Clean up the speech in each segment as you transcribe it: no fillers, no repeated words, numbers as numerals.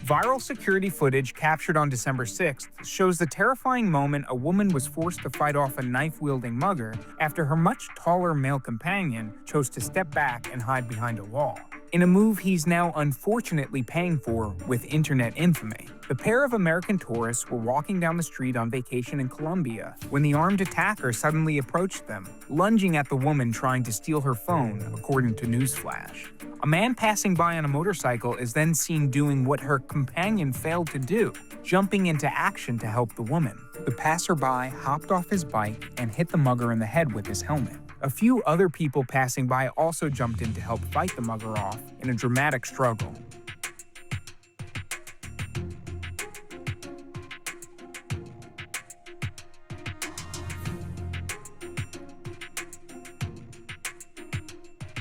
Viral security footage captured on December 6th shows the terrifying moment a woman was forced to fight off a knife-wielding mugger after her much taller male companion chose to step back and hide behind a wall. In a move he's now unfortunately paying for with internet infamy. The pair of American tourists were walking down the street on vacation in Colombia when the armed attacker suddenly approached them, lunging at the woman trying to steal her phone, according to Newsflash. A man passing by on a motorcycle is then seen doing what her companion failed to do, jumping into action to help the woman. The passerby hopped off his bike and hit the mugger in the head with his helmet. A few other people passing by also jumped in to help fight the mugger off in a dramatic struggle.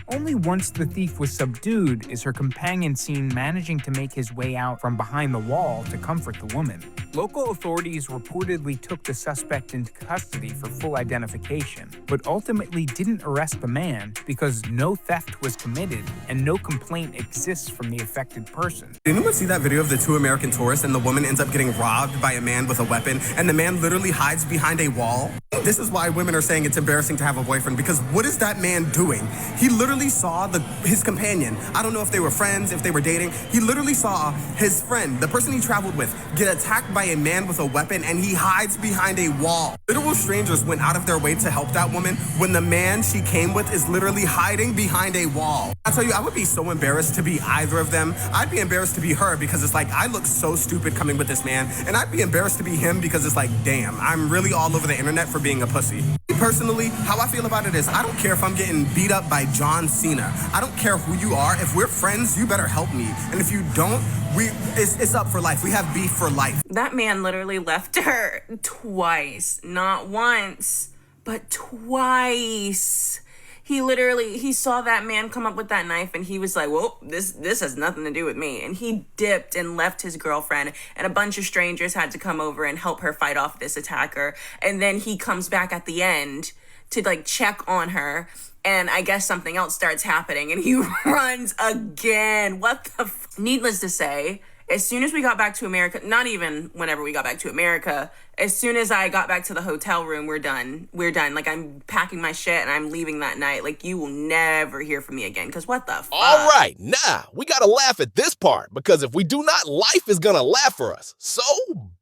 Only once the thief was subdued is her companion seen managing to make his way out from behind the wall to comfort the woman. Local authorities reportedly took the suspect into custody for full identification, but ultimately didn't arrest the man because no theft was committed and no complaint exists from the affected person. Did anyone see that video of the two American tourists and the woman ends up getting robbed by a man with a weapon and the man literally hides behind a wall? This is why women are saying it's embarrassing to have a boyfriend, because what is that man doing? He literally saw his companion. I don't know if they were friends, if they were dating. He literally saw his friend, the person he traveled with, get attacked by a man with a weapon, and he hides behind a wall. Literal strangers went out of their way to help that woman when the man she came with is literally hiding behind a wall. I tell you, I would be so embarrassed to be either of them. I'd be embarrassed to be her because it's like, I look so stupid coming with this man, and I'd be embarrassed to be him because it's like, damn, I'm really all over the internet for being a pussy. Personally, how I feel about it is I don't care if I'm getting beat up by John Cena. I don't care who you are. If we're friends, you better help me. And if you don't, it's up for life. We have beef for life. That man literally left her twice. Not once, but twice. He saw that man come up with that knife and he was like, well, this has nothing to do with me. And he dipped and left his girlfriend, and a bunch of strangers had to come over and help her fight off this attacker. And then he comes back at the end to like check on her. And I guess something else starts happening and he runs again. What the Needless to say, as soon as we got back to America, not even whenever we got back to America, as soon as I got back to the hotel room, we're done. Like, I'm packing my shit and I'm leaving that night. Like, you will never hear from me again, because what the fuck? All right, now, we gotta laugh at this part, because if we do not, life is gonna laugh for us. So,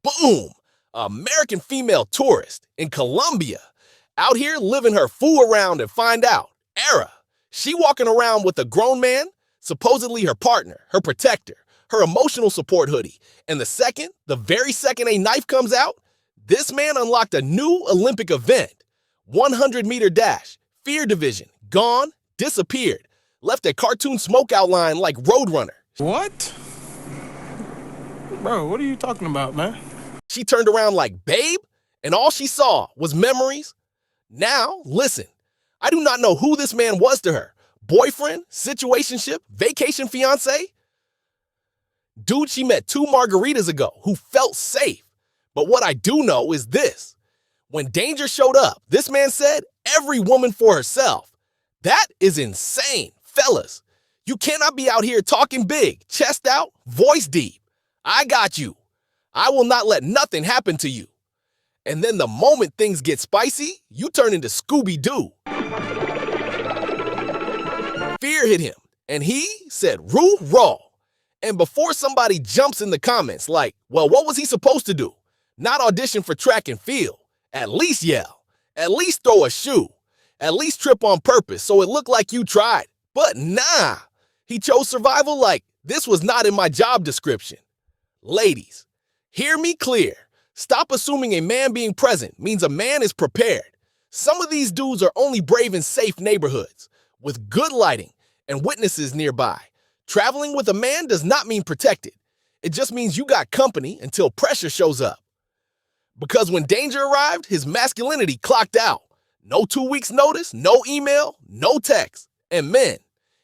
boom, American female tourist in Colombia, out here living her fool around and find out. Era, she walking around with a grown man, supposedly her partner, her protector, her emotional support hoodie. And the very second a knife comes out, this man unlocked a new Olympic event. 100-meter dash, fear division, gone, disappeared, left a cartoon smoke outline like Roadrunner. What? Bro, what are you talking about, man? She turned around like, babe, and all she saw was memories. Now, listen, I do not know who this man was to her. Boyfriend, situationship, vacation fiance? Dude she met 2 margaritas ago who felt safe. But what I do know is this. When danger showed up, this man said, every woman for herself. That is insane. Fellas, you cannot be out here talking big, chest out, voice deep. I got you. I will not let nothing happen to you. And then the moment things get spicy, you turn into Scooby-Doo. Fear hit him, and he said, roo raw. And before somebody jumps in the comments like, well, what was he supposed to do? Not audition for track and field. At least yell. At least throw a shoe. At least trip on purpose so it looked like you tried. But nah, he chose survival like this was not in my job description. Ladies, hear me clear. Stop assuming a man being present means a man is prepared. Some of these dudes are only brave in safe neighborhoods with good lighting and witnesses nearby. Traveling with a man does not mean protected. It just means you got company until pressure shows up. Because when danger arrived, his masculinity clocked out. No 2 weeks notice, no email, no text. And men,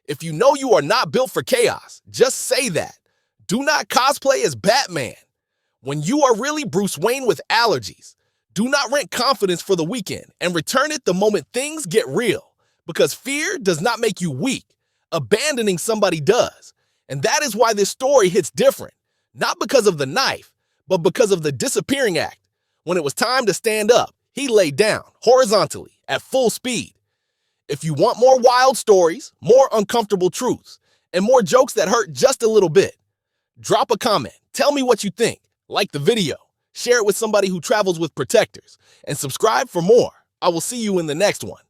if you know you are not built for chaos, just say that. Do not cosplay as Batman. When you are really Bruce Wayne with allergies, do not rent confidence for the weekend and return it the moment things get real. Because fear does not make you weak. Abandoning somebody does. And that is why this story hits different. Not because of the knife, but because of the disappearing act. When it was time to stand up, he laid down horizontally at full speed. If you want more wild stories, more uncomfortable truths, and more jokes that hurt just a little bit, drop a comment. Tell me what you think. Like the video, share it with somebody who travels with protectors, and subscribe for more. I will see you in the next one.